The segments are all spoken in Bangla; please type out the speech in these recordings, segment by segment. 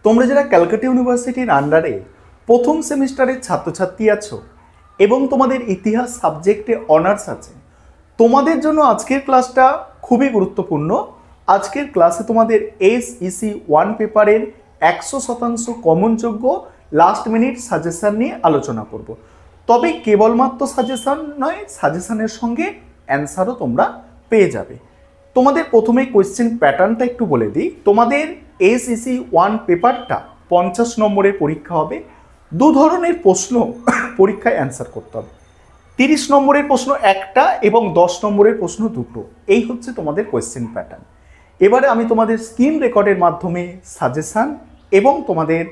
তোমরা যারা ক্যালকাটা ইউনিভার্সিটির আন্ডারে প্রথম সেমিস্টারের ছাত্রছাত্রী আছো এবং তোমাদের ইতিহাস সাবজেক্টে অনার্স আছে, তোমাদের জন্য আজকের ক্লাসটা খুবই গুরুত্বপূর্ণ। আজকের ক্লাসে তোমাদের SEC 1 পেপারের 100% কমনযোগ্য লাস্ট মিনিট সাজেশন নিয়ে আলোচনা করব। তবে কেবলমাত্র সাজেশন নয়, সাজেশনের সঙ্গে অ্যান্সারও তোমরা পেয়ে যাবে। তোমাদের প্রথমে কোয়েশ্চেন প্যাটার্নটা একটু বলে দিই। তোমাদের SEC 1 পেপারটা 50 নম্বরের পরীক্ষা হবে। দু ধরনের প্রশ্ন পরীক্ষায় অ্যান্সার করতে হবে। 30 নম্বরের প্রশ্ন একটা এবং 10 নম্বরের প্রশ্ন দুটো। এই হচ্ছে তোমাদের কোয়েশ্চেন প্যাটার্ন। এবারে আমি তোমাদের স্ক্রিন রেকর্ডের মাধ্যমে সাজেশন এবং তোমাদের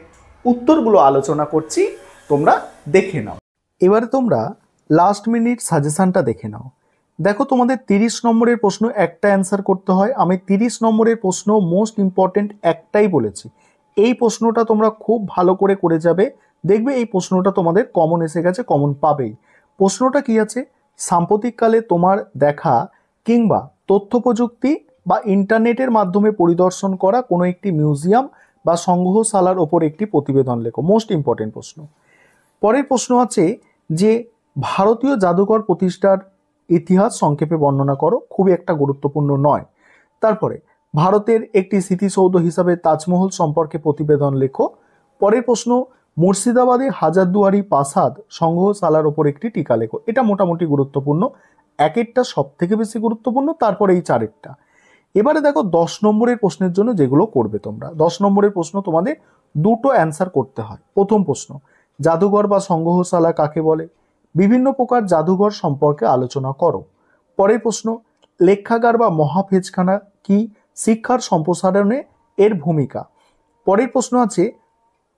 উত্তরগুলো আলোচনা করছি, তোমরা দেখে নাও। এবারে তোমরা লাস্ট মিনিট সাজেশনটা দেখে নাও। দেখো, তোমাদের 30 নম্বরের প্রশ্ন একটা অ্যান্সার করতে হয়। আমি 30 নম্বরের প্রশ্ন মোস্ট ইম্পর্টেন্ট একটাই বলেছি। এই প্রশ্নটা তোমরা খুব ভালো করে করে যাবে, দেখবে এই প্রশ্নটা তোমাদের কমন এসে গেছে, কমন পাবেই। প্রশ্নটা কি আছে? সাম্প্রতিককালে তোমার দেখা কিংবা তথ্য প্রযুক্তি বা ইন্টারনেটের মাধ্যমে পরিদর্শন করা কোনো একটি মিউজিয়াম বা সংগ্রহশালার ওপর একটি প্রতিবেদন লেখো। মোস্ট ইম্পর্টেন্ট প্রশ্ন। পরের প্রশ্ন আছে যে ভারতীয় জাদুঘর প্রতিষ্ঠার ইতিহাস সংক্ষেপে বর্ণনা করো। খুবই একটা গুরুত্বপূর্ণ নয়। তারপরে ভারতের একটি স্মৃতিসৌধ হিসাবে তাজমহল সম্পর্কে প্রতিবেদন লেখো। পরের প্রশ্ন, মুর্শিদাবাদে হাজারদুয়ারি প্রাসাদ সংগ্রহশালার ওপর একটি টিকা লেখো। এটা মোটামুটি গুরুত্বপূর্ণ, এক একটা সব থেকে বেশি গুরুত্বপূর্ণ, তারপরে এই চারেরটা। এবারে দেখো 10 নম্বরের প্রশ্নের জন্য যেগুলো করবে তোমরা। 10 নম্বরের প্রশ্ন তোমাদের দুটো অ্যান্সার করতে হয়। প্রথম প্রশ্ন, জাদুঘর বা সংগ্রহশালা কাকে বলে? বিভিন্ন প্রকার জাদুঘর সম্পর্কে আলোচনা করো। পরের প্রশ্ন, লেখাগার বা মহাফেজখানা কি? শিক্ষার সম্প্রসারণে এর ভূমিকা। পরের প্রশ্ন আছে,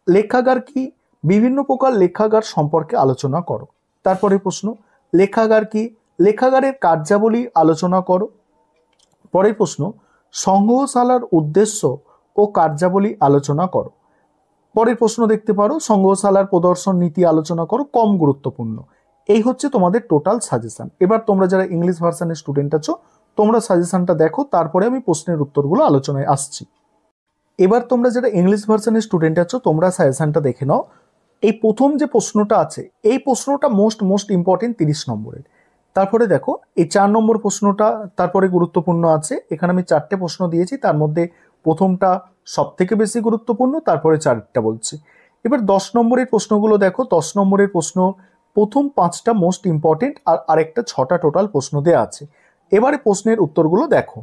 লেখাগার কি? বিভিন্ন প্রকার লেখাগার সম্পর্কে আলোচনা করো। তারপরে প্রশ্ন, লেখাগার কি? লেখাগারের কার্যাবলী আলোচনা করো। পরের প্রশ্ন, সংগ্রহশালার উদ্দেশ্য ও কার্যাবলী আলোচনা করো। পরের প্রশ্ন দেখতে পারো, সংগ্রহশালার প্রদর্শন নীতি আলোচনা করো। কম গুরুত্বপূর্ণ। এই হচ্ছে তোমাদের টোটাল সাজেশন। এবার তোমরা যারা ইংলিশ ভার্সনের স্টুডেন্ট আছো, তোমরা সাজেশনটা দেখো, তারপরে আমি প্রশ্নের উত্তরগুলো আলোচনায় আসছি। এবার তোমরা যারা ইংলিশ ভার্সনের স্টুডেন্ট আছো, তোমরা সাজেশনটা দেখে নাও। এই প্রথম যে প্রশ্নটা আছে, এই প্রশ্নটা মোস্ট ইম্পর্টেন্ট 30 নম্বরের। তারপরে দেখো এই 4 নম্বর প্রশ্নটা তারপরে গুরুত্বপূর্ণ আছে। এখানে আমি 4টে প্রশ্ন দিয়েছি, তার মধ্যে প্রথমটা সব থেকে বেশি গুরুত্বপূর্ণ, তারপরে 4টা বলছি। এবার 10 নম্বরের প্রশ্নগুলো দেখো। 10 নম্বরের প্রশ্ন প্রথম 5টা মোস্ট ইম্পর্টেন্ট, আর আরেকটা 6টা টোটাল প্রশ্ন দেওয়া আছে। এবারে প্রশ্নের উত্তরগুলো দেখো।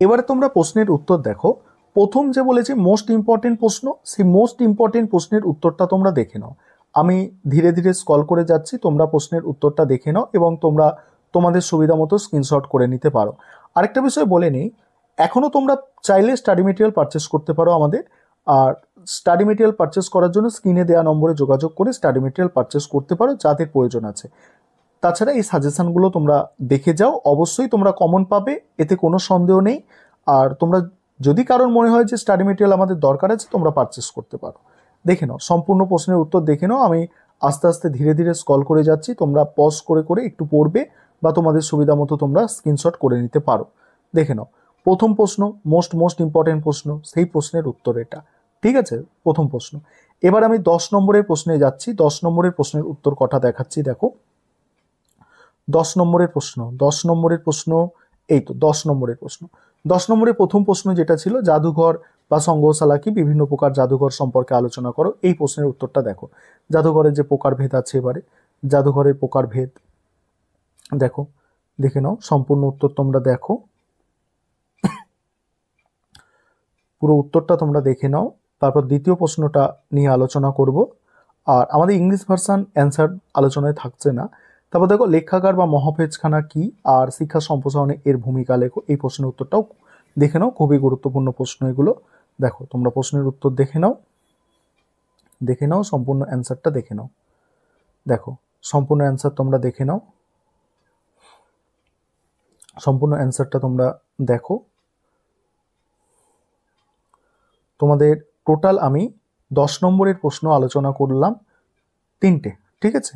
এবারে তোমরা প্রশ্নের উত্তর দেখো। প্রথম যে বলেছি মোস্ট ইম্পর্টেন্ট প্রশ্ন, সেই মোস্ট ইম্পর্টেন্ট প্রশ্নের উত্তরটা তোমরা দেখে নাও। আমি ধীরে ধীরে স্ক্রল করে যাচ্ছি, তোমরা প্রশ্নের উত্তরটা দেখে নাও এবং তোমরা তোমাদের সুবিধা মতো স্ক্রিনশট করে নিতে পারো। আরেকটা বিষয় বলে নিই, এখনও তোমরা চাইলে স্টাডি মেটেরিয়াল পারচেস করতে পারো আমাদের। আর স্টাডি মেটেরিয়াল পারচেস করার জন্য স্ক্রিনে দেওয়া নম্বরে যোগাযোগ করে স্টাডি মেটেরিয়াল পারচেস করতে পারো যাদের প্রয়োজন আছে। তাছাড়া এই সাজেশনগুলো তোমরা দেখে যাও, অবশ্যই তোমরা কমন পাবে, এতে কোনো সন্দেহ নেই। আর তোমরা যদি কারোর মনে হয় যে স্টাডি মেটেরিয়াল আমাদের দরকার আছে, তোমরা পারচেস করতে পারো। দেখে নাও, সম্পূর্ণ প্রশ্নের উত্তর দেখে নাও। আমি আস্তে আস্তে ধীরে ধীরে স্ক্রল করে যাচ্ছি, তোমরা পজ করে করে একটু পড়বে বা তোমাদের সুবিধা মতো তোমরা স্ক্রিনশট করে নিতে পারো। দেখে নাও, প্রথম প্রশ্ন মোস্ট ইম্পর্টেন্ট প্রশ্ন, সেই প্রশ্নের উত্তর এটা। ঠিক আছে, প্রথম প্রশ্ন। এবার আমি 10 নম্বরের প্রশ্নে যাচ্ছি। 10 নম্বরের প্রশ্নের উত্তর কটা দেখাচ্ছি, দেখো। 10 নম্বরের প্রশ্ন, 10 নম্বরের প্রশ্ন, এই তো 10 নম্বরের প্রশ্ন। 10 নম্বরের প্রথম প্রশ্ন যেটা ছিল, জাদুঘর বা সংগ্রহশালা কি? বিভিন্ন প্রকার জাদুঘর সম্পর্কে আলোচনা করো। এই প্রশ্নের উত্তরটা দেখো। জাদুঘরের যে প্রকারভেদ আছে, এবারে জাদুঘরের প্রকারভেদ দেখো, দেখে নাও। সম্পূর্ণ উত্তর তোমরা দেখো, পুরো উত্তরটা তোমরা দেখে নাও। তারপর দ্বিতীয় প্রশ্নটা নিয়ে আলোচনা করব। আর আমাদের ইংলিশ ভার্সান অ্যান্সার আলোচনায় থাকছে না। তারপর দেখো, লেখাগার বা মহাফেজখানা কি আর শিক্ষা সম্প্রসারণে এর ভূমিকা লেখো। এই প্রশ্নের উত্তরটাও দেখে নাও, খুবই গুরুত্বপূর্ণ প্রশ্ন এগুলো। দেখো, তোমরা প্রশ্নের উত্তর দেখে নাও, দেখে নাও, সম্পূর্ণ অ্যান্সারটা দেখে নাও। দেখো, সম্পূর্ণ অ্যান্সার তোমরা দেখে নাও, সম্পূর্ণ অ্যান্সারটা তোমরা দেখো। তোমাদের টোটাল আমি 10 নম্বরের প্রশ্ন আলোচনা করলাম 3টে, ঠিক আছে।